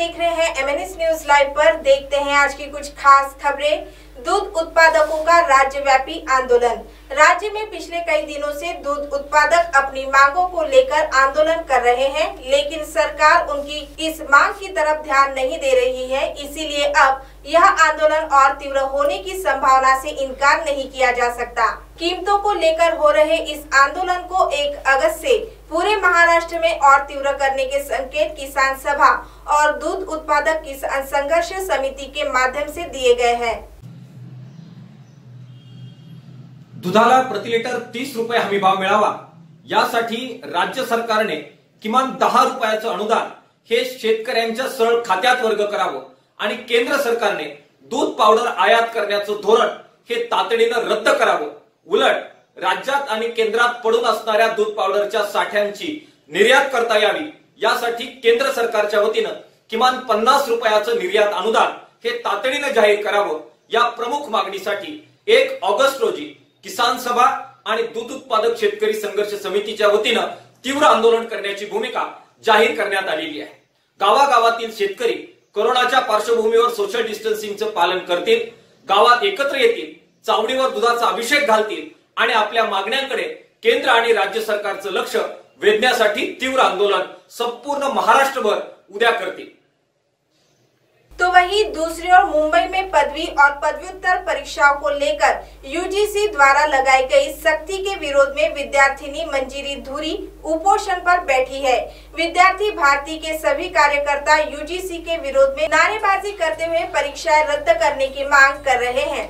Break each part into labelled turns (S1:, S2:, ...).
S1: देख रहे हैं MNS न्यूज लाइव पर। देखते हैं आज की कुछ खास खबरें। दूध उत्पादकों का राज्यव्यापी आंदोलन। राज्य में पिछले कई दिनों से दूध उत्पादक अपनी मांगों को लेकर आंदोलन कर रहे हैं, लेकिन सरकार उनकी इस मांग की तरफ ध्यान नहीं दे रही है। इसीलिए अब यह आंदोलन और तीव्र होने की संभावना से इनकार नहीं किया जा सकता। कीमतों को लेकर हो रहे इस आंदोलन को 1 अगस्त से पूरे महाराष्ट्र में और तीव्र करने के संकेत किसान सभा और दूध उत्पादक किसान संघर्ष समिति के माध्यम से दिए गए हैं।
S2: दुधाला प्रति लिटर 30 रुपये हमी भाव मिळावा यासाठी राज्य सरकारने किमान 10 रुपयाचं अनुदान हे शेतकऱ्यांच्या सरळ खात्यात वर्ग करावं आणि केंद्र सरकारने दूध पावडर आयात करण्याचं धोरण हे तातडीनं रद्द करावं। उलट राज्यात आणि केंद्रात पडून असणाऱ्या दूध पावडरच्या साठ्यांची निर्यात करता यावी यासाठी केंद्र सरकारच्या वतीनं किमान 50 रुपयाचं निर्यात अनुदान हे तातडीनं जाहीर करावं। या प्रमुख मागणीसाठी 1 ऑगस्ट रोजी किसान सभा आणि दूध उत्पादक शेतकरी संघर्ष समितीच्या वतीनं तीव्र आंदोलन करण्याची भूमिका जाहीर करण्यात आलेली आहे। गावागावातील शेतकरी कोरोनाच्या पार्श्वभूमीवर सोशल डिस्टन्सिंगचं पालन करतील, गावात एकत्र येतील, चावडीवर दुधाचा अभिषेक घालतील आणि आपल्या मागण्यांकडे केंद्र आणि राज्य सरकारचं लक्ष वेधण्यासाठी तीव्र आंदोलन संपूर्ण महाराष्ट्रभर उद्या करतील।
S1: तो वहीं दूसरी ओर मुंबई में पदवी और पदव्युत्तर परीक्षाओं को लेकर यूजीसी द्वारा लगाई गई सख्ती के विरोध में विद्यार्थिनी मंजिरी धुरी उपोषण पर बैठी है। विद्यार्थी भारती के सभी कार्यकर्ता यूजीसी के विरोध में नारेबाजी करते हुए परीक्षाएं रद्द करने की मांग कर रहे हैं।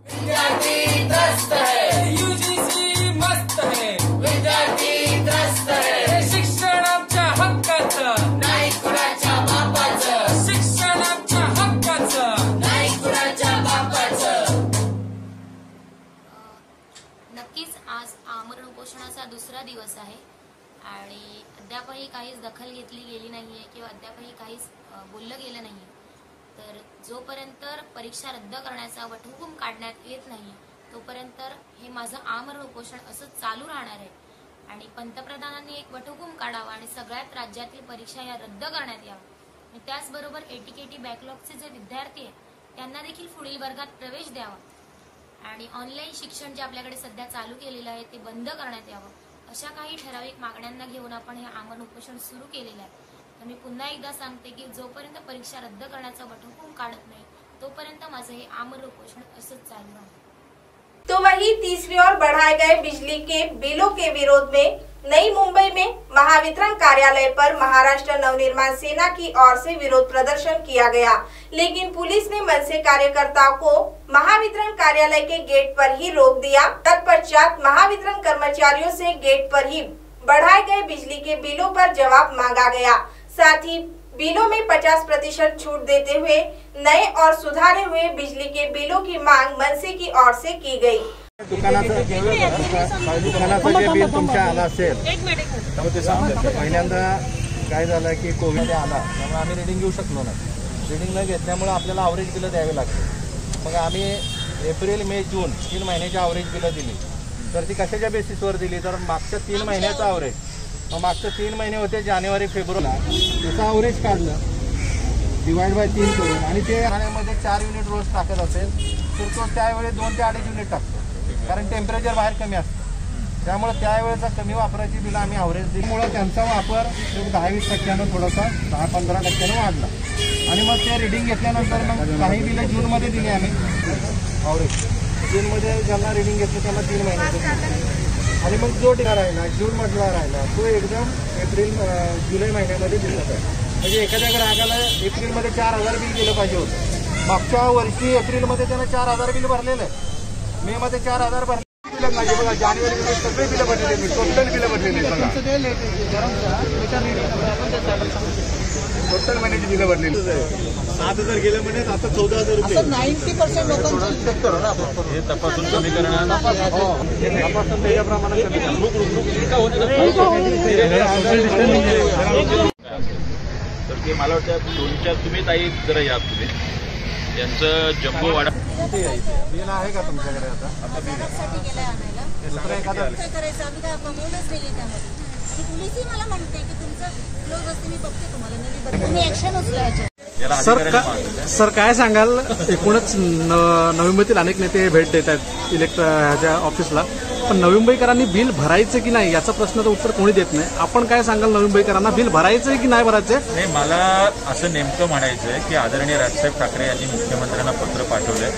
S3: विद्यार्थी त्रस्त है, यूजीसी मस्त है, विद्यार्थी त्रस्त है, शिक्षणाच्या हक्काचं नाही कुणाच्या बापाचं, शिक्षणाच्या हक्काचं नाही कुणाच्या बापाचं।
S4: नक्कीच आज आमरण उपोषणाचा दुसरा दिवस आहे आणि अद्यापही काहीच दखल घेतली गेली नाहीये किंवा अद्यापही काहीच बोललं गेलं नाहीये। तर जोपर्यंत परीक्षा रद्द करण्याचा वटहुकूम काढण्यात येत नाही तोपर्यंत हे माझं आमरण उपोषण असंच चालू राहणार आहे आणि पंतप्रधानांनी एक वटहुकूम काढावा आणि सगळ्यात राज्यातील परीक्षा या रद्द करण्यात यावा। त्याचबरोबर एटीकेटी बॅकलॉगचे जे विद्यार्थी आहेत त्यांना देखील पुढील वर्गात प्रवेश द्यावा आणि ऑनलाईन शिक्षण जे आपल्याकडे सध्या चालू केलेलं आहे ते बंद करण्यात यावं। अशा काही ठराविक मागण्यांना घेऊन आपण हे आमरण उपोषण सुरू केलेलं आहे। मी पुन्हा एकदा सांगते की जोपर्यंत परीक्षा रद्द करण्याचा वटहुकूम काढत नाही तोपर्यंत माझे हे आमरण उपोषण असंच चालू राहणार।
S1: तो वहीं तीसरी ओर बढ़ाए गए बिजली के बिलों के विरोध में नई मुंबई में महावितरण कार्यालय पर महाराष्ट्र नवनिर्माण सेना की ओर से विरोध प्रदर्शन किया गया, लेकिन पुलिस ने मनसे कार्यकर्ताओं को महावितरण कार्यालय के गेट पर ही रोक दिया। तत्पश्चात महावितरण कर्मचारियों से गेट पर ही बढ़ाए गए बिजली के बिलों पर जवाब मांगा गया। साथ ही बिलों में 50% छूट देते हुए नए और सुधारे हुए बिजली के बिलों की मांग मनसे की ओर से की गई।
S5: दुकानाचं जे बिल तुमच्या आला असेल पहिल्यांदा काय झालं की कोविड आला त्यामुळे आम्ही रिडिंग घेऊ शकलो नाही। रिडिंग न घेतल्यामुळे आपल्याला ॲव्हरेज बिलं द्यावी लागते। मग आम्ही एप्रिल मे जून 3 महिन्याची ॲव्हरेज बिलं दिली। तर ती कशाच्या बेसिसवर दिली तर मागच्या 3 महिन्याचं ॲव्हरेज, मग मागचे 3 महिने होते जानेवारी फेब्रुवारी, त्याचं ॲव्हरेज काढलं डिवाइड बाय 3 करून आणि ते ठाण्यामध्ये 4 युनिट रोज टाकत असेल तर तो त्यावेळी 2 ते 2.5 युनिट टाकतो, कारण टेम्परेचर बाहेर कमी असतं। त्यामुळे त्यावेळेचा कमी वापराची बिलं आम्ही ॲव्हरेज दिल्यामुळं त्यांचा वापर 10-20% थोडासा 10-15% वाढला आणि मग ते रिडिंग घेतल्यानंतर मग काही बिलं जूनमध्ये दिली आम्ही ॲव्हरेज। जूनमध्ये ज्यांना रिडिंग घेतलं त्यांना 3 महिन्याचं आणि मग जो राहिला जूनमधला राहिला तो एकदम जुलै महिन्यामध्ये दिला पाहिजे। म्हणजे एखाद्या ग्राहकाला एप्रिलमध्ये 4,000 बिल दिलं पाहिजे होतं। मागच्या वर्षी एप्रिलमध्ये त्यानं 4,000 बिल भरलेलं आहे, मे मध्ये 4,000 भरले नाही बघा। जानेवारीमध्ये सगळे बिलं भरलेले, टोटल बिलं भरलेले बघा, टोटल महिन्याची बिलं भरलेली 7,000 गेले म्हणजे आता 14,000 रुपये। 90% लोकांचं हे तपासून कमी करणार, तपासून त्याप्रमाणे कमी
S6: तर ते मला वाटतं 2-4 तुम्ही ताई जरा या तुम्ही त्यांचं जम्बो वाडा
S5: बिल आहे का तुमच्याकडे? आता दुसरं एखादं
S7: करायचं आम्ही काय कमवूनच दिली त्यामध्ये। पोलिसही मला म्हणते की तुमचं क्लोज असते, मी बघते तुम्हाला तुम्ही ऍक्शन उचलायचे।
S6: याला अधिकाऱ्यांनी मागवलं.
S5: सर काय सांगाल, एकूणच नवी मुंबईतील अनेक नेते भेट देत आहेत ह्याच्या ऑफिसला, पण नवी मुंबईकरांनी बिल भरायचं की नाही याचा प्रश्नाचं उत्तर कोणी देत नाही. आपण काय सांगाल, नवी मुंबईकरांना बिल भरायचं की नाही भरायचं?
S6: नाही, मला असं नेमकं म्हणायचं आहे की आदरणीय राजसाहेब ठाकरे यांनी मुख्यमंत्र्यांना पत्र पाठवलंय.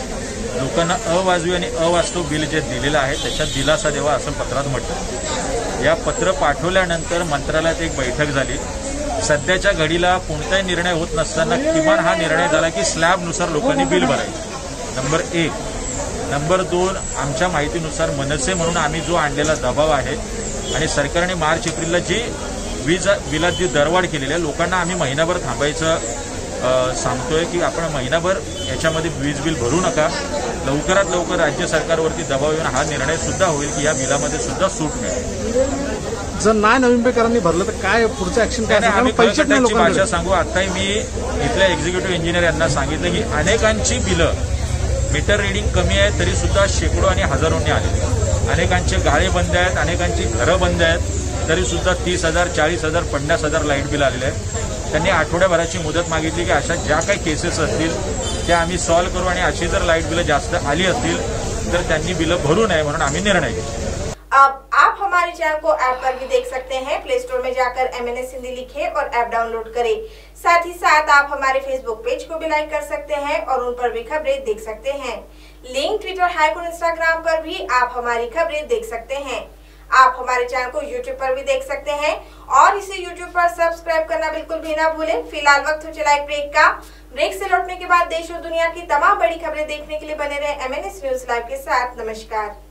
S6: लोकांना अवाजवी आणि अवास्तव बिल जे दिलेलं आहे त्याच्यात दिलासा द्यावा असं पत्रात म्हटलं. या पत्र पाठवल्यानंतर मंत्रालयात एक बैठक झाली. सध्याच्या घडीला कोणताही निर्णय होत नसताना किमान हा निर्णय झाला की स्लॅबनुसार लोकांनी बिल भरायचं. नंबर 1. नंबर 2, आमच्या माहितीनुसार मनसे म्हणून आम्ही जो आणलेला दबाव आहे आणि सरकारने मार्च एप्रिलला जी बिलात जी दरवाढ केलेली आहे, लोकांना आम्ही महिनाभर थांबायचं सांगतोय की आपण महिनाभर याच्यामध्ये वीज बिल भरू नका. लवकरात लवकर राज्य सरकारवरती दबाव येऊन हा निर्णय सुद्धा होईल की या बिलामध्ये सुद्धा सूट मिळेल.
S5: जर नाही नवी मुंबईकरांनी भरलं तर काय पुढचं ऍक्शन काय?
S6: आम्ही कळकटाची भाषा सांगू. आताही मी इथल्या एक्झिक्युटिव्ह इंजिनियर यांना सांगितलं की अनेकांची बिलं मीटर रिडिंग कमी आहे तरी सुद्धा शेकडो आणि हजारोंनी आले. अनेकांचे गाळे बंद आहेत, अनेकांची घरं बंद आहेत तरी सुद्धा 30,000, 40,000, 50,000 लाईट बिल आलेले आहेत. त्यांनी आठवड्याभराची मुदत मागितली की अशा ज्या काही केसेस असतील त्या आम्ही सॉल्व्ह करू आणि अशी जर लाईट बिलं जास्त आली असतील तर त्यांनी बिलं भरू नये म्हणून आम्ही निर्णय घेतला.
S1: अब आप हमारे चैनल को ऐप पर भी देख सकते हैं। प्ले स्टोर में जाकर MNS हिंदी लिखें और ऐप डाउनलोड करें। साथ ही साथ आप हमारे फेसबुक पेज को भी लाइक कर सकते हैं और उन पर भी खबरें देख सकते हैं। लिंक ट्विटर, हाइप और इंस्टाग्राम पर भी आप हमारी खबरें देख सकते हैं। आप हमारे चैनल को YouTube पर भी देख सकते हैं और इसे YouTube पर सब्सक्राइब करना बिल्कुल भी ना भूलें। फिलहाल वक्त हो चला एक ब्रेक का। ब्रेक से लौटने के बाद देश और दुनिया की तमाम बड़ी खबरें देखने के लिए बने रहे MNS न्यूज लाइव के साथ। नमस्कार।